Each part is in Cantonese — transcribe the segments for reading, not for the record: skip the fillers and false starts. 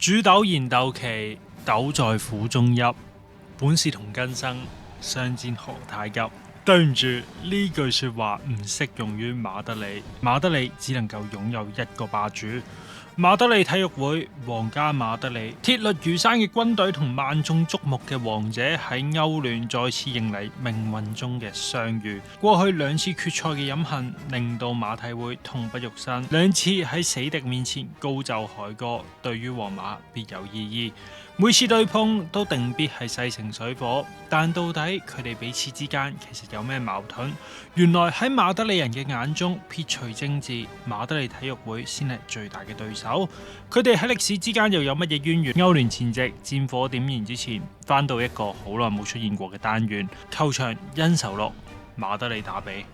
煮豆燃豆萁，豆在釜中泣。本是同根生，相煎何太急。對唔住，呢句說話唔適用於馬德里。馬德里只能夠擁有一個霸主。馬德里體育會，皇家馬德里，鐵律如山嘅軍隊同萬眾矚目嘅王者喺歐聯再次迎嚟命運中嘅相遇。過去兩次決賽嘅飲恨令到馬體會痛不欲生，兩次喺死敵面前高奏凱歌，對於皇馬別有意義。每次對碰都定必係勢成水火，但到底佢哋彼此之間其實有咩矛盾？原來喺馬德里人嘅眼中，撇除政治，馬德里體育會先係最大嘅對手。佢哋喺歷史之間又有乜嘢淵源？歐聯前夕，戰火點燃之前，翻到一個好耐冇出現過嘅單元，球場恩仇錄，馬德里打比。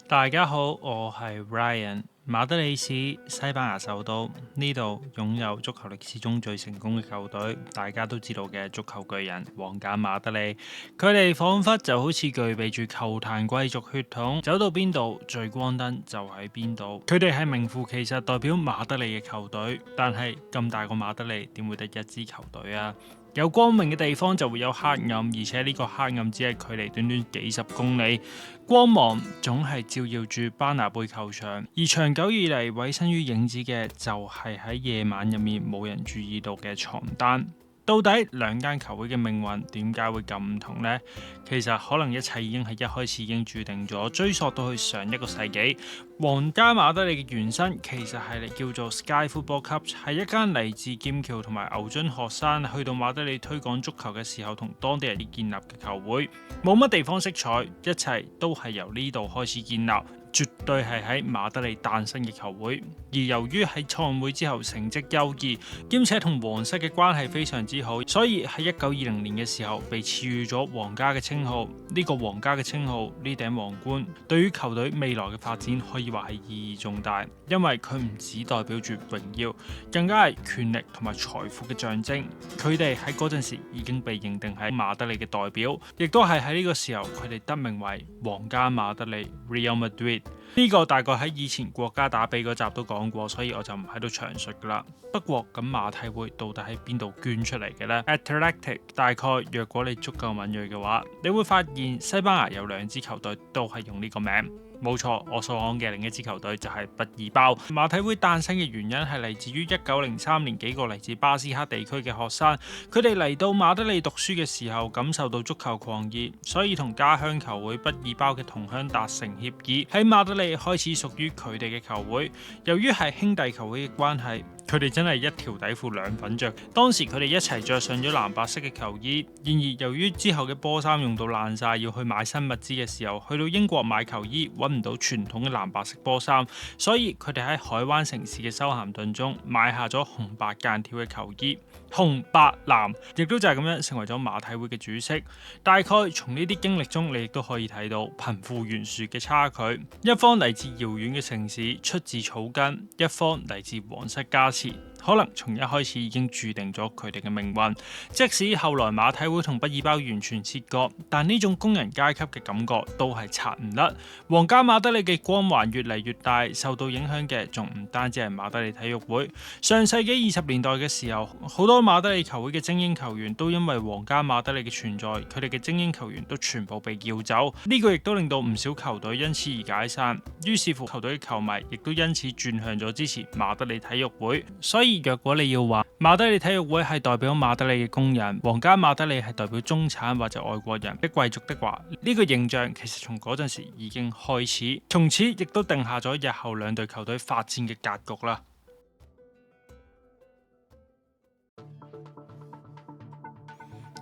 大家好，我係 Ryan。馬德里市，西班牙首都，呢度擁有足球歷史中最成功嘅球隊，大家都知道嘅足球巨人皇家馬德里。佢哋彷彿就好似具備住球壇貴族血統，走到邊度聚光燈就喺邊度。佢哋係名副其實代表馬德里嘅球隊，但係咁大個馬德里點會得一支球隊啊？有光明嘅地方就會有黑暗，而且呢個黑暗只係距離短短幾十公里，光芒總係照耀住班拿貝球場，而長久以嚟委身於影子嘅就係喺夜晚入面冇人注意到嘅床單。到底兩間球會嘅命運點解會咁唔同呢？其實可能一切已經係一開始已經注定咗。追溯到去上一個世紀，皇家馬德里嘅原身其實係叫做 Sky Football Club， 係一間嚟自劍橋同埋牛津學生去到馬德里推廣足球嘅時候同當地人建立嘅球會，冇乜地方色彩，一切都係由呢度開始建立。絕對係喺馬德里誕生嘅球會，而由於喺創會之後成績優異，兼且同皇室嘅關係非常之好，所以喺1920年嘅時候被賜予咗皇家嘅稱號。呢個皇家嘅稱號，呢頂皇冠，對於球隊未來嘅發展可以話係意義重大，因為佢唔只代表住榮耀，更加係權力同埋財富嘅象徵。佢哋喺嗰陣時已經被認定係馬德里嘅代表，亦都係喺呢個時候佢哋得名為皇家馬德里 Real Madrid。呢個大概喺以前國家打比嗰集都講過，所以我就唔喺度詳述噶啦。不過咁馬體會到底喺邊度捐出嚟嘅呢？ Athletic 大概若果你足夠敏銳嘅話，你會發現西班牙有兩支球隊都係用呢個名。冇錯，我所講嘅另一支球隊就係畢爾包。馬體會誕生嘅原因係嚟自於1903年幾個嚟自巴斯克地區嘅學生，佢哋嚟到馬德里讀書嘅時候感受到足球狂熱，所以同家鄉球會畢爾包嘅同鄉達成協議，喺馬德里開始屬於佢哋嘅球會。由於係兄弟球會嘅關係，佢哋真係一條底褲兩粉着。當時佢哋一齊着上咗藍白色嘅球衣，然而由於之後嘅波衫用到爛晒，要去買新物資嘅時候，去到英國買球衣揾唔到傳統嘅藍白色波衫，所以佢哋喺海灣城市嘅修咸頓中買下咗紅白間條嘅球衣，紅白藍，亦都就係咁樣成為咗馬體會嘅主色。大概從呢啲經歷中，你亦都可以睇到貧富懸殊嘅差距，一方嚟自遙遠嘅城市，出自草根，一方嚟自皇室加持，可能從一開始已經注定咗佢哋嘅命運。即使後來馬體會同畢爾包完全切割，但呢種工人階級嘅感覺都係拆唔甩。皇家馬德里嘅光環越嚟越大，受到影響嘅仲唔單止係馬德里體育會。上世紀20年代嘅時候，好多馬德里球會嘅精英球員都因為皇家馬德里嘅存在，佢哋嘅精英球員都全部被叫走。呢個亦都令到唔少球隊因此而解散。於是乎，球隊嘅球迷亦都因此轉向咗支持馬德里體育會。所以若果你要話馬德里體育會係代表馬德里嘅工人，皇家馬德里係代表中產或者外國人的貴族的話，呢個形象其實從嗰陣時已經開始，從此亦都定下咗日後兩隊球隊發展嘅格局啦。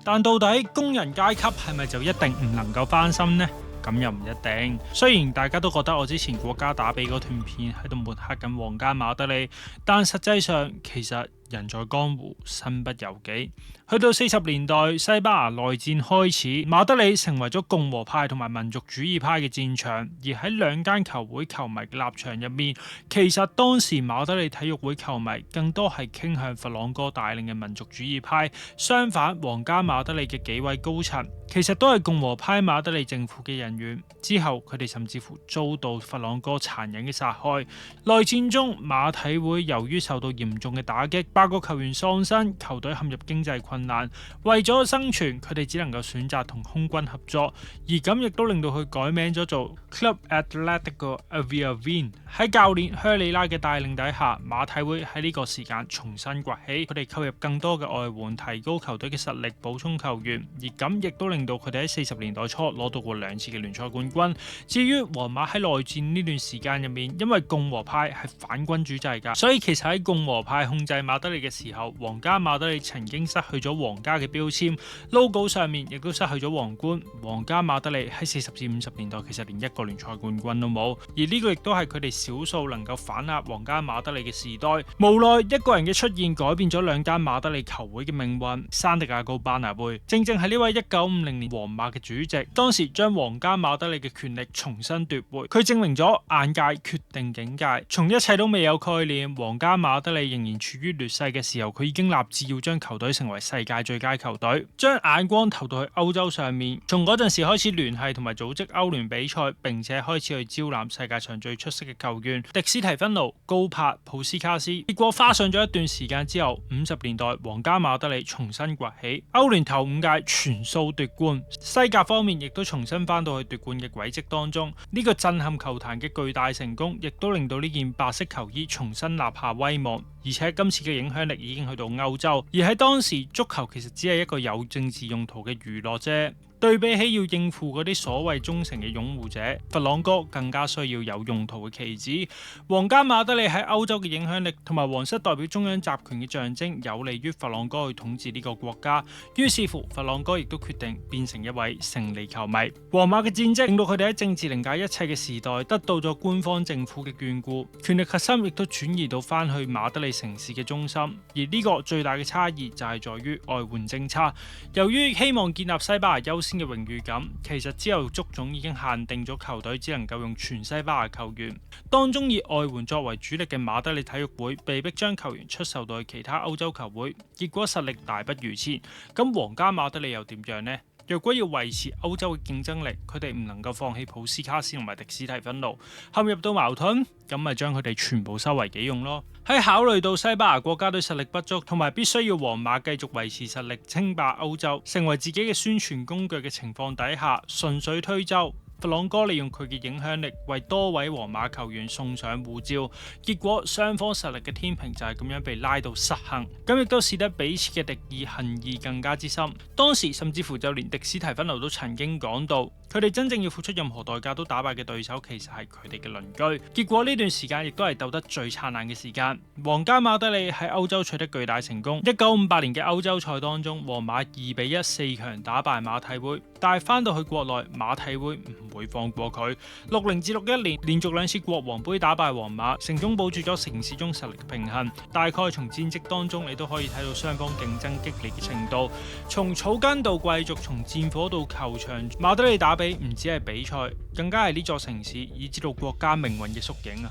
但到底工人階級係咪就一定唔能夠翻身呢？咁又唔一定。雖然大家都覺得我之前國家打比嗰段片喺度抹黑緊皇家馬德里，但實際上其實人在江湖，身不由己。去到40年代，西班牙內戰開始，馬德里成為咗共和派同埋民族主義派嘅戰場。而喺兩間球會球迷嘅立場入面，其實當時馬德里體育會球迷更多係傾向佛朗哥帶領嘅民族主義派。相反，皇家馬德里嘅幾位高層其實都係共和派馬德里政府嘅人員。之後佢哋甚至乎遭到佛朗哥殘忍嘅殺害。內戰中，馬體會由於受到嚴重嘅打擊，8個球員喪生，球隊陷入經濟困難。為咗生存，佢哋只能夠選擇同空軍合作，而咁亦都令到佢改名咗做 Club Atlético Aviavin。喺教練靴里拉嘅帶領底下，馬體會喺呢個時間重新崛起，佢哋購入更多嘅外援，提高球隊嘅實力，補充球員，而咁亦都令到佢哋喺40年代初攞到過2次嘅聯賽冠軍。至於皇馬喺內戰呢段時間入面，因為共和派係反君主制㗎，所以其實喺共和派控制馬德里嘅時候，皇家馬德里曾經失去咗皇家嘅標籤 ，logo 上面亦都失去咗皇冠。皇家馬德里喺40至50年代其實連一個聯賽冠軍都冇，而呢個亦都係佢哋少數能夠反壓皇家馬德里嘅時代。無奈一個人嘅出現改變咗兩間馬德里球會嘅命運。山迪亞高班拿貝正正係呢位1950年皇馬嘅主席，當時將皇家馬德里嘅權力重新奪回。佢證明咗眼界決定境界，從一切都未有概念，皇家馬德里仍然處於劣勢嘅時候，佢已經立志要將球隊成為世界最佳球隊，將眼光投到去歐洲上面。從嗰陣時開始聯繫同埋組織歐聯比賽，並且開始去招攬世界上最出色嘅球員，迪斯提芬奴、高柏、普斯卡斯。結果花上咗一段時間之後，50年代皇家馬德里重新崛起，歐聯頭5屆全數奪冠，西甲方面亦都重新翻到去奪冠嘅軌跡當中。呢個震撼球壇嘅巨大成功，亦都令到呢件白色球衣重新立下威望。而且今次嘅影響力已經去到歐洲，而喺當時足球其實只係一個有政治用途嘅娛樂啫。對比起要應付嗰啲所謂忠誠嘅擁護者，佛朗哥更加需要有用途嘅棋子。皇家馬德里喺歐洲嘅影響力同埋皇室代表中央集權嘅象徵，有利於佛朗哥去統治呢個國家。於是乎，佛朗哥亦都決定變成一位勝利球迷。皇馬嘅戰績令到佢哋喺政治凌駕一切嘅時代得到咗官方政府嘅眷顧，權力核心亦都轉移到翻去馬德里城市嘅中心。而呢個最大嘅差異就係在於外援政策。由於希望建立西班牙優先嘅榮譽感，其實之後足總已經限定咗球隊只能夠用全西班牙球員，當中以外援作為主力嘅馬德里體育會被迫將球員出售到去其他歐洲球會，結果實力大不如前。咁皇家馬德里又點樣呢？若果要維持歐洲嘅競爭力，佢哋唔能夠放棄普斯卡斯同埋迪斯提芬奴，陷入到矛盾，咁咪將佢哋全部收為己用咯。喺考慮到西班牙國家隊實力不足，同埋必須要皇馬繼續維持實力稱霸歐洲，成為自己嘅宣傳工具嘅情況底下，順水推舟。佛朗哥利用佢嘅影響力為多位皇馬球員送上護照，結果雙方實力嘅天平就係咁樣被拉到失衡，咁亦都使得彼此嘅敵意恨意更加之深。當時甚至乎就連迪斯提芬奴都曾經講到，佢哋真正要付出任何代價都打敗嘅對手其實係佢哋嘅鄰居。結果呢段時間亦都係鬥得最燦爛嘅時間。皇家馬德里喺歐洲取得巨大成功。1958年嘅歐洲賽當中，皇馬2-1 4強打敗馬體會，但係翻到去國內，馬體會唔會放過佢。60至61年連續2次國王杯打敗皇馬，成功保住咗城市中實力嘅平衡。大概從戰績當中，你都可以睇到雙方競爭激烈嘅程度。從草根到貴族，從戰火到球場，馬德里打比唔止係比賽，更加係呢座城市以至到國家命運嘅縮影啊！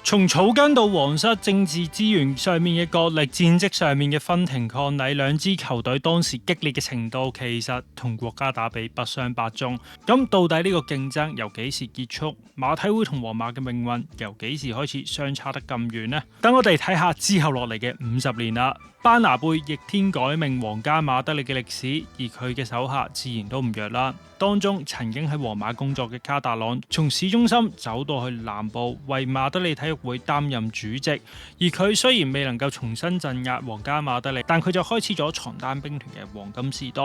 從草根到皇室，政治資源上面嘅角力，戰績上面嘅分庭抗禮，兩支球隊當時激烈嘅程度，其實同國家打比不相伯仲。咁到底呢個競爭由幾時結束？馬體會同皇馬嘅命運由幾時開始相差得咁遠呢？等我哋睇下之後落嚟嘅50年啦。班拿貝逆天改命皇家馬德里嘅歷史，而佢嘅手下自然都唔弱啦。當中曾經喺皇馬工作嘅卡達朗，從市中心走到去南部，為馬德里體育育會擔任主席。而佢雖然未能夠重新鎮壓皇家馬德里，但佢就開始咗床單兵團嘅黃金時代。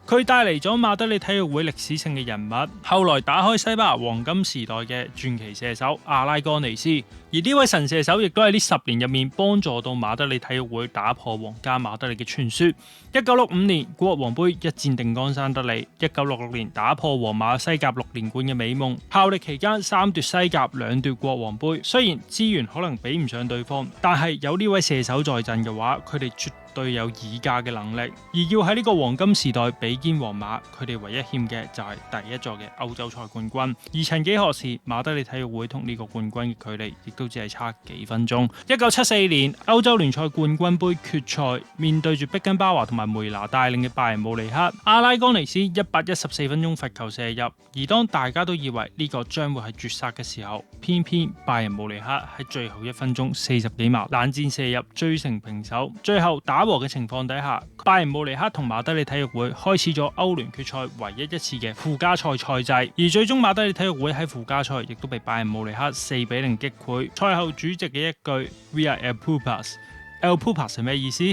佢帶嚟咗馬德里體育會歷史性嘅人物，後來打開西班牙黃金時代嘅傳奇射手阿拉戈尼斯。而呢位神射手亦都喺呢10年入面幫助到馬德里體育會打破皇家馬德里嘅傳說。1965年國王杯一戰定江山得利，1966年打破皇馬西甲6連冠嘅美夢，效力期間3奪西甲2奪國王杯。雖然資源可能比唔上對方，但係有呢位射手在陣嘅話，佢哋絕對有議價嘅能力。而要喺呢個黃金時代比肩皇馬，佢哋唯一欠嘅就係第一座嘅歐洲賽冠軍。而曾幾何時，馬德里體育會同呢個冠軍嘅距離亦都只係差幾分鐘。1974年歐洲聯賽冠軍杯決賽，面對住碧根包華同埋梅拿帶領嘅拜仁慕尼黑，阿拉戈尼斯114分鐘罰球射入。而當大家都以為呢個將會係絕殺嘅時候，偏偏拜仁慕尼黑喺最後1分鐘40幾碼冷箭射入，追成平手。最後打和嘅情況底下，拜仁慕尼黑同馬德里體育會開始咗歐聯決賽唯一一次嘅附加賽賽制，而最終馬德里體育會喺附加賽亦都被拜仁慕尼黑4-0擊潰。賽後主席嘅一句 We are El Pupas，El Pupas 係咩意思？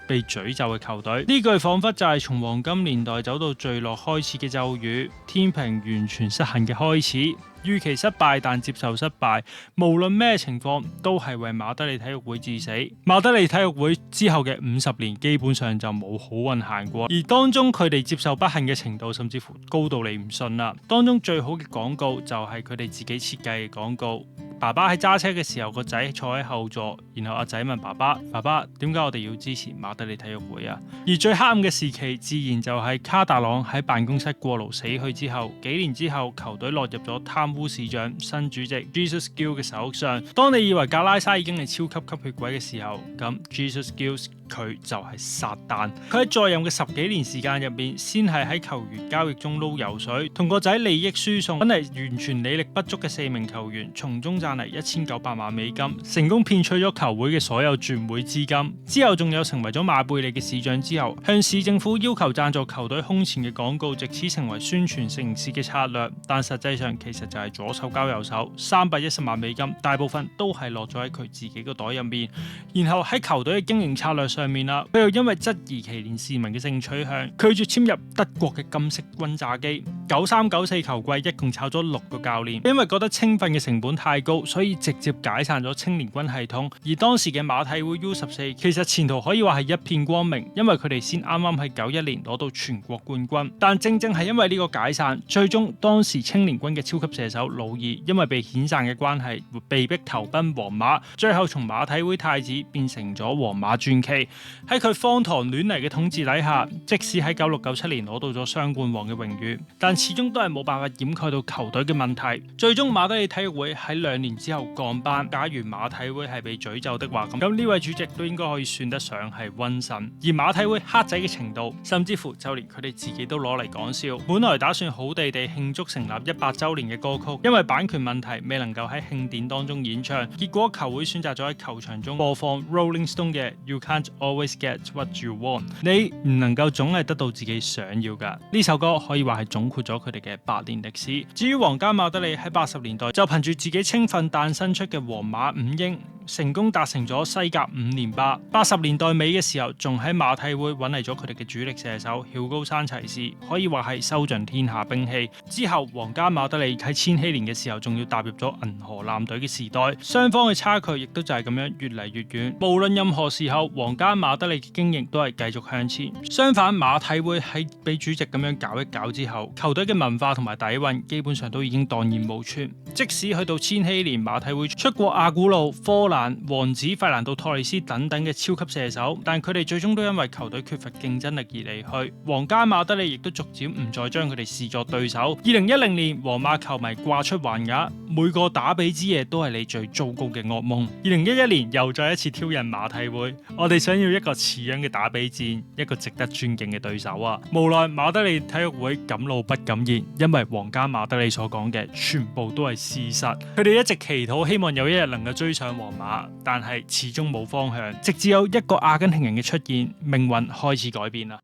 被詛咒嘅球隊。呢句仿佛就係從黃金年代走到墜落開始嘅咒語，天平完全失衡嘅開始。預期失敗但接受失敗，無論咩情況都係為馬德里體育會致死。馬德里體育會之後嘅50年基本上就冇好運行過，而當中佢哋接受不幸嘅程度甚至乎高到你唔信啦。當中最好嘅廣告就係佢哋自己設計嘅廣告。爸爸喺揸車嘅時候，個仔坐喺後座，然後阿仔問爸爸：爸爸，點解我哋要支持馬德里體育會啊？而最黑暗嘅時期，自然就係卡達朗喺辦公室過勞死去之後，幾年之後，球隊落入咗貪污市長新主席 Jesus Gil 嘅手上。當你以為格拉沙已經係超級吸血鬼嘅時候，咁 Jesus Gil 佢就係撒旦。佢喺在任嘅10幾年時間入面，先係喺球員交易中撈油水，同個仔利益輸送，揾嚟完全履歷不足嘅4名球員，從中賺嚟1900萬美金，成功騙取咗球會嘅所有轉會資金。之後仲有成為咗馬貝利嘅市長之後，向市政府要求贊助球隊空前嘅廣告，藉此成為宣傳城市嘅策略。但實際上其實就係左手交右手，310萬美金大部分都係落咗喺佢自己個袋入面。然後喺球隊嘅經營策略上面啦，佢又因為質疑奇連士文嘅性取向，拒絕簽入德國嘅金色轟炸機。93-94球季一共炒咗6個教練，因為覺得青訓嘅成本太高，所以直接解散咗青年軍系統。而當時嘅馬體會 U14 其實前途可以話係一片光明，因為佢哋先啱啱喺91年攞到全國冠軍。但正正係因為呢個解散，最終當時青年軍嘅超級射手魯爾因為被遣散嘅關係，被逼投奔皇馬，最後從馬體會太子變成咗皇馬傳奇。喺佢荒唐亂嚟嘅統治底下，即使喺96-97年攞到咗雙冠王嘅榮譽，但始終都係冇辦法掩蓋到球隊嘅問題。最終馬德里體育會喺2年之後降班。假如馬體會係被詛咒的話，咁呢位主席都應該可以算得上係瘟神。而馬體會黑仔嘅程度，甚至乎就連佢哋自己都攞嚟講笑。本來打算好地地慶祝成立100週年嘅歌曲，因為版權問題未能夠喺慶典當中演唱，結果球會選擇咗喺球場中播放 Rolling Stone 嘅 You Can't Always Get What You Want。你唔能夠總係得到自己想要噶。呢首歌可以話係總括咗佢哋嘅100年歷史。至於皇家馬德里喺80年代就憑住自己青訓誕生出嘅皇馬五鷹，成功達成咗西甲5連霸。80年代尾嘅時候，仲喺馬體會揾嚟咗佢哋嘅主力射手曉高山齊士，可以話係收盡天下兵器。之後皇家馬德里喺千禧年嘅時候，仲要踏入咗銀河艦隊嘅時代，雙方嘅差距亦都就係咁樣越嚟越遠。無論任何時候，皇家馬德里嘅經營都係繼續向前。相反，馬體會喺俾主席咁樣搞一搞之後，球隊嘅文化同埋底蘊基本上都已經蕩然無存。即使去到千禧年，馬體會出過阿古路、科蘭、王子、費蘭道托利斯等等嘅超級射手，但佢哋最終都因為球隊缺乏競爭力而離去。皇家馬德里亦都逐漸唔再將佢哋視作對手。2010年，皇馬球迷掛出橫額，每個打比之夜都係你最糟糕嘅噩夢。2011年又再一次挑釁馬體會，我哋想要一個似樣嘅打比戰，一個值得尊敬嘅對手啊！無奈馬德里體育會敢怒不敢言，因為皇家馬德里所講嘅全部都係事實。佢哋一直祈禱，希望有一日能夠追上皇馬，但係始終冇方向。直至有一個阿根廷人嘅出現，命運開始改變啦。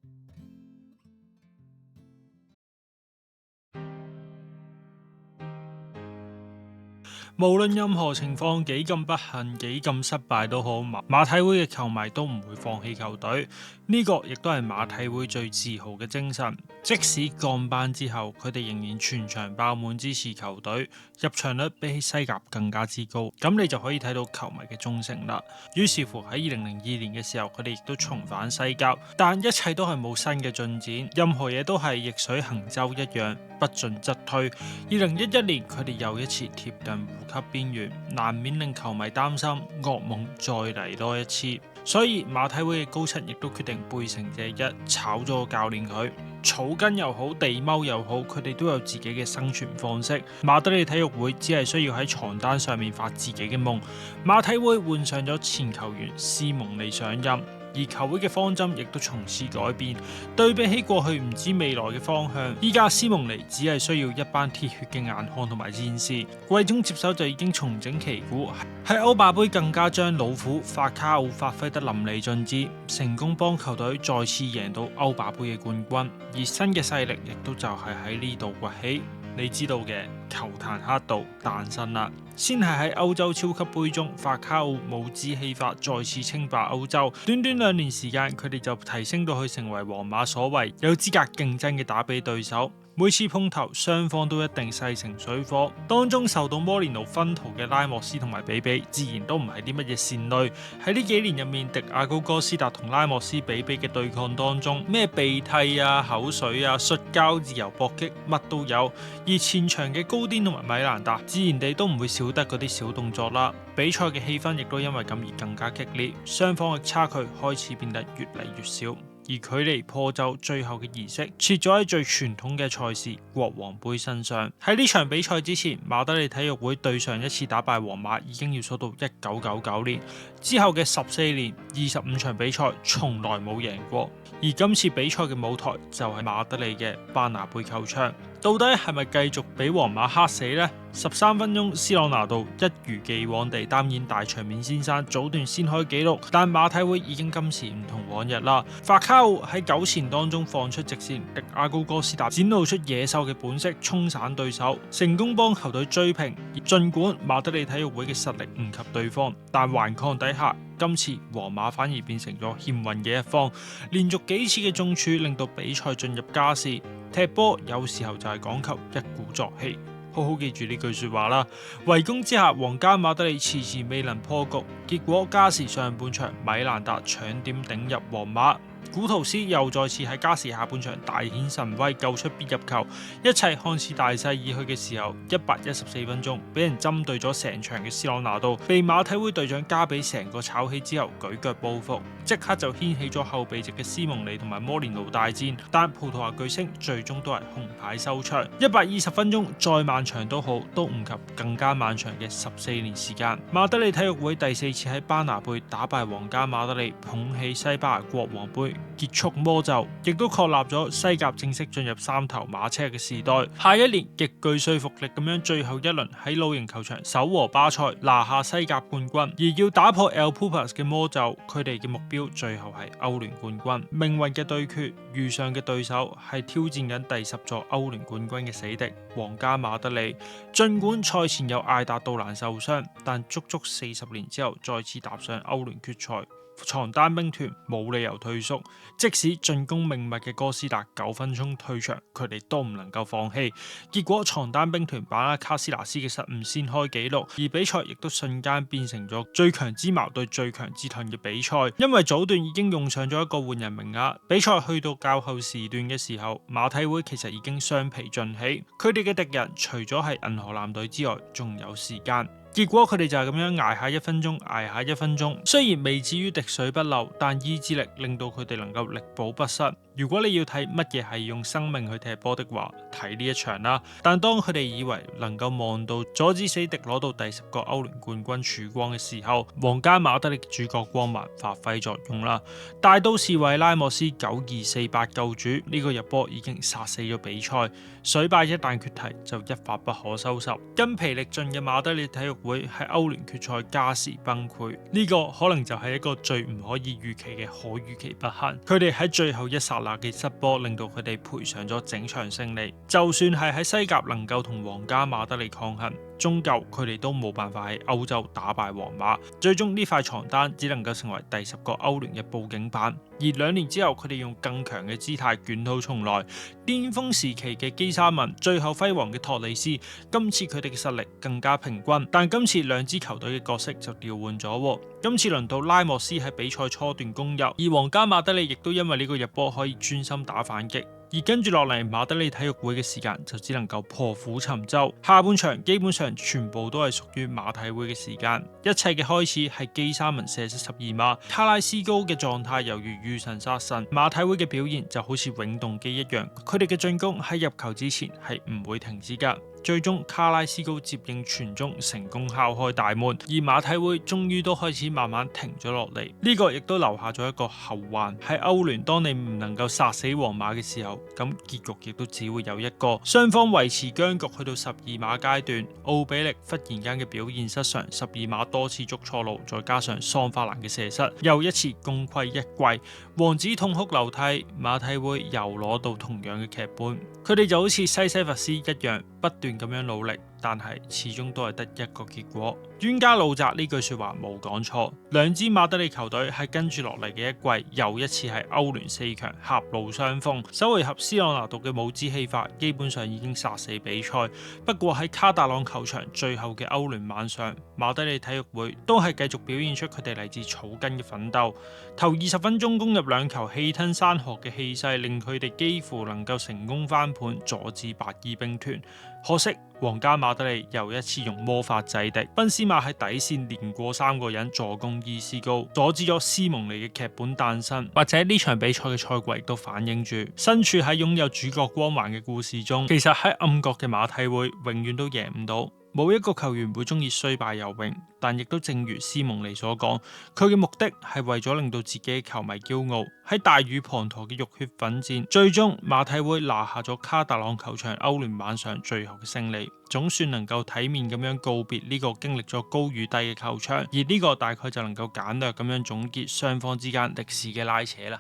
無論任何情況幾咁不幸、幾咁失敗都好，馬體會嘅球迷都唔會放棄球隊。呢個亦都係馬體會最自豪嘅精神。即使降班之後，佢哋仍然全場爆滿支持球隊，入場率比起西甲更加之高。咁你就可以睇到球迷嘅忠誠啦。於是乎喺2002年嘅時候，佢哋亦都重返西甲，但一切都係冇新嘅進展，任何嘢都係逆水行舟一樣，不進則退。2011年，佢哋又一次貼近護級邊緣，難免令球迷擔心噩夢再嚟多一次。所以馬體會嘅高層亦都決定背成這一，炒咗個教練佢。草根又好，地踎又好，佢哋都有自己嘅生存方式。馬德里體育會只係需要喺床單上面發自己嘅夢。馬體會換上咗前球員斯蒙尼上任，而球會嘅方針亦都從此改變。對比起過去唔知未來嘅方向，依家斯蒙尼只係需要一班鐵血嘅硬漢同埋戰士。季中接手就已經重整旗鼓，喺歐霸杯更加將老虎法卡奧發揮得淋漓盡致，成功幫球隊再次贏到歐霸杯嘅冠軍。而新嘅勢力亦都就係喺呢度崛起。你知道嘅球壇黑道誕生啦，先係喺歐洲超級杯中，法卡奧帽子戲法再次稱霸歐洲。短短2年時間，佢哋就提升到去成為皇馬所謂有資格競爭嘅打比對手。每次碰頭，雙方都一定勢成水火。當中受到摩連奴薰陶嘅拉莫斯同埋比比，自然都唔係啲乜嘢善類。喺呢幾年入面，迪亞高哥斯達同拉莫斯比比嘅對抗當中，咩鼻涕啊、口水啊、摔跤、自由搏擊，乜都有。而前場嘅高甸同埋米蘭達，自然地都唔會少得嗰啲小動作啦。比賽嘅氣氛亦都因為咁而更加激烈，雙方嘅差距開始變得越嚟越少。而距離破咒最後嘅儀式設咗喺最傳統嘅賽事國王杯身上。喺呢場比賽之前，馬德里體育會對上一次打敗皇馬已經要數到1999年，之後嘅14年25場比賽從來冇贏過。而今次比賽嘅舞台就係馬德里嘅班拿貝球場，到底係咪繼續俾皇馬嚇死呢？13分鐘，C朗拿度一如既往地擔演大場面先生，早段先開紀錄，但馬體會已經今時唔同往日啦。法卡奧喺9前當中放出直線，迪亞高哥斯達展露出野獸嘅本色，沖散對手，成功幫球隊追平。儘管馬德里體育會嘅實力唔及對方，但頑抗底下，今次皇馬反而變成咗欠運嘅一方，連續幾次嘅中柱令到比賽進入加時。踢波有時候就係講求一鼓作氣。好好記住呢句說話啦！圍攻之下，皇家馬德里遲遲未能破局，結果加時上半場，米蘭達搶點頂入皇馬。古圖斯又再次喺加時下半場大顯神威，救出必入球。一切看似大勢已去嘅時候，114分鐘俾人針對咗成場嘅斯朗拿度，被馬體會隊長加比成個炒起之後舉腳報復，即刻就掀起咗後備席嘅斯蒙尼同埋摩連奴大戰。但葡萄牙巨星最終都係紅牌收場。120分鐘再漫長都好，都唔及更加漫長嘅14年時間。馬德里體育會第4次喺班拿貝打敗皇家馬德里，捧起西班牙國王杯，結束魔咒，亦都確立咗西甲正式進入3頭馬車嘅時代。下一年極具說服力咁樣最後一輪喺老營球場守和巴塞，拿下西甲冠軍。而要打破 El Pupas 嘅魔咒，佢哋嘅目標最後係歐聯冠軍。命運嘅對決，遇上嘅對手係挑戰緊第10座歐聯冠軍嘅死敵皇家馬德里。盡管賽前有艾達杜蘭受傷，但足足40年之後再次踏上歐聯決賽。床單兵團冇理由退縮，即使進攻命脈嘅哥斯達9分鐘退場，佢哋都唔能夠放棄。結果床單兵團把握卡斯拿斯嘅失誤先開紀錄，而比賽亦都瞬間變成咗最強之矛對最強之盾嘅比賽。因為早段已經用上咗一個換人名額，比賽去到較後時段嘅時候，馬體會其實已經雙疲盡起，佢哋嘅敵人除咗係銀河艦隊之外，仲有時間。結果佢哋就係咁樣捱下1分鐘，捱下1分鐘。雖然未至於滴水不漏，但意志力令到佢哋能夠力保不失。如果你要睇乜嘢係用生命去踢波的話，睇呢一場啦。但當佢哋以為能夠望到阻止死敵攞到第10個歐聯冠軍曙光嘅時候，皇家馬德里主角光環發揮作用啦。大都士為拉莫斯9248救主，呢個入波已經殺死咗比賽。水壩一旦決堤，就一發不可收拾。筋疲力盡嘅馬德里體育會喺歐聯決賽加時崩潰，呢個可能就係一個最唔可以預期嘅可預期不幸。佢哋喺最後一剎那嘅失波，令到佢哋賠上咗整場勝利。就算係喺西甲能夠同皇家馬德里抗衡，終究佢哋都冇辦法喺歐洲打敗皇馬，最終呢塊床單只能夠成為第10個歐聯嘅報警版。而2年之後，佢哋用更強嘅姿態捲土重來。巔峰時期嘅基沙文，最後輝煌嘅托里斯，今次佢哋嘅實力更加平均，但今次兩支球隊嘅角色就調換咗。今次輪到拉莫斯喺比賽初段攻入，而皇家馬德里亦都因為呢個入波可以專心打反擊。而跟住落嚟，馬德里體育會嘅時間就只能夠破釜沉舟。下半場基本上全部都係屬於馬體會嘅時間。一切嘅開始係基沙文射失12碼，卡拉斯高嘅狀態猶如遇神殺神，馬體會嘅表現就好似永動機一樣，佢哋嘅進攻喺入球之前係唔會停止㗎。最終卡拉斯高接應傳中成功敲開大門，而馬體會終於都開始慢慢停咗落嚟。呢個亦都留下咗一個後患，喺歐聯當你唔能夠殺死皇馬嘅時候，咁結局亦都只會有一個，雙方維持僵局去到12碼階段，奧比力忽然間嘅表現失常，12碼多次捉錯路，再加上桑法蘭嘅射失，又一次功虧一簣，王子痛哭流涕，馬體會又攞到同樣嘅劇本，佢哋就好似西西弗斯一樣不斷咁樣努力，但係始終都係得一個結果。冤家路窄呢句說話冇講錯，兩支馬德里球隊喺跟住落嚟嘅一季又一次係歐聯4強狹路相逢。首回合斯朗拿度嘅帽子戲法基本上已經殺死比賽，不過喺卡達朗球場最後嘅歐聯晚上，馬德里體育會都係繼續表現出佢哋嚟自草根嘅奮鬥。頭20分鐘攻入2球氣吞山河嘅氣勢，令佢哋幾乎能夠成功翻盤，阻止白衣兵團。可惜皇家馬德里又一次用魔法制敵，賓斯馬喺底線連過3個人助攻伊斯高，阻止咗斯蒙尼嘅劇本誕生。或者呢場比賽嘅賽季亦都反映住，身處喺擁有主角光環嘅故事中，其實喺暗角嘅馬體會永遠都贏唔到。冇一個球員會中意雖敗猶榮，但亦都正如斯蒙尼所講，佢嘅目的係為咗令到自己嘅球迷驕傲。喺大雨滂沱嘅浴血奮戰，最終馬體會拿下咗卡達朗球場歐聯晚上最後嘅勝利，總算能夠體面咁樣告別呢個經歷咗高與低嘅球場，而呢個大概就能夠簡略咁樣總結雙方之間歷史嘅拉扯啦。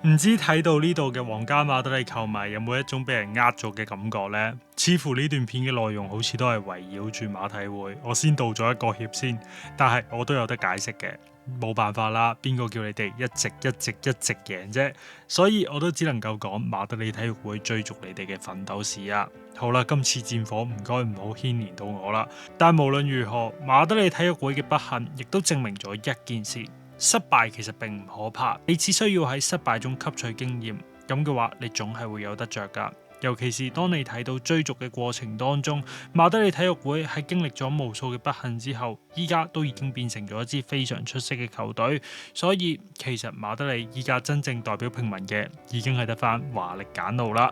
唔知睇到呢度嘅皇家馬德里球迷有冇一種俾人呃咗嘅感覺呢？似乎呢段片嘅內容好似都係圍繞住馬體會。我先道咗一個歉先，但係我都有得解釋嘅，冇辦法啦，邊個叫你哋一直贏啫？所以我都只能夠講馬德里體育會追逐你哋嘅奮鬥史啊！好啦，今次戰火唔該唔好牽連到我啦。但無論如何，馬德里體育會嘅不幸亦都證明咗一件事。失敗其實並唔可怕，你只需要喺失敗中吸取經驗，咁嘅話你總係會有得着㗎。尤其是當你睇到追逐嘅過程當中，馬德里體育會喺經歷咗無數嘅不幸之後，依家都已經變成咗一支非常出色嘅球隊。所以其實馬德里依家真正代表平民嘅，已經係得返華力簡奴啦。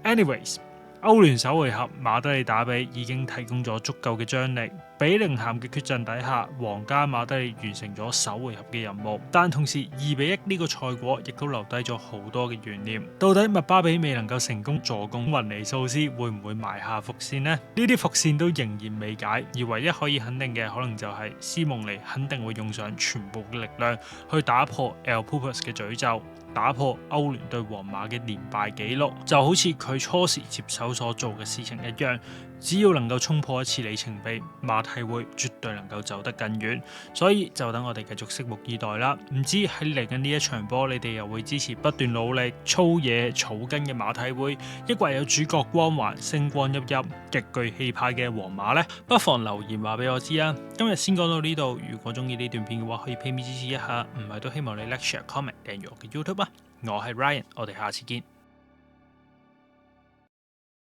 Anyways，歐聯首回合馬德里打比已經提供咗足夠嘅張力，比寧咸嘅缺陣底下，皇家馬德里完成咗首回合嘅任務，但同時2-1呢個賽果亦都留低咗好多嘅懸念。到底麥巴比未能夠成功助攻雲尼素斯，會唔會埋下伏線呢？呢啲伏線都仍然未解，而唯一可以肯定嘅可能就係斯蒙尼肯定會用上全部嘅力量去打破 El Pupus 嘅詛咒，打破歐聯對皇馬嘅連敗紀錄，就好似佢初時接手所做嘅事情一樣。只要能夠衝破一次里程碑，馬體會絕對能夠走得更遠。所以就等我哋繼續拭目以待啦。唔知喺嚟緊呢一場波，你哋又會支持不斷努力、粗野草根嘅馬體會，抑或有主角光環、星光熠熠、極具氣派嘅皇馬呢？不妨留言話俾我知啊！今日先講到呢度。如果中意呢段片嘅話，可以 pay me 支持一下。唔係都希望你 like、share、comment、訂閱我嘅 YouTube 啊！我係 Ryan，我哋下次見。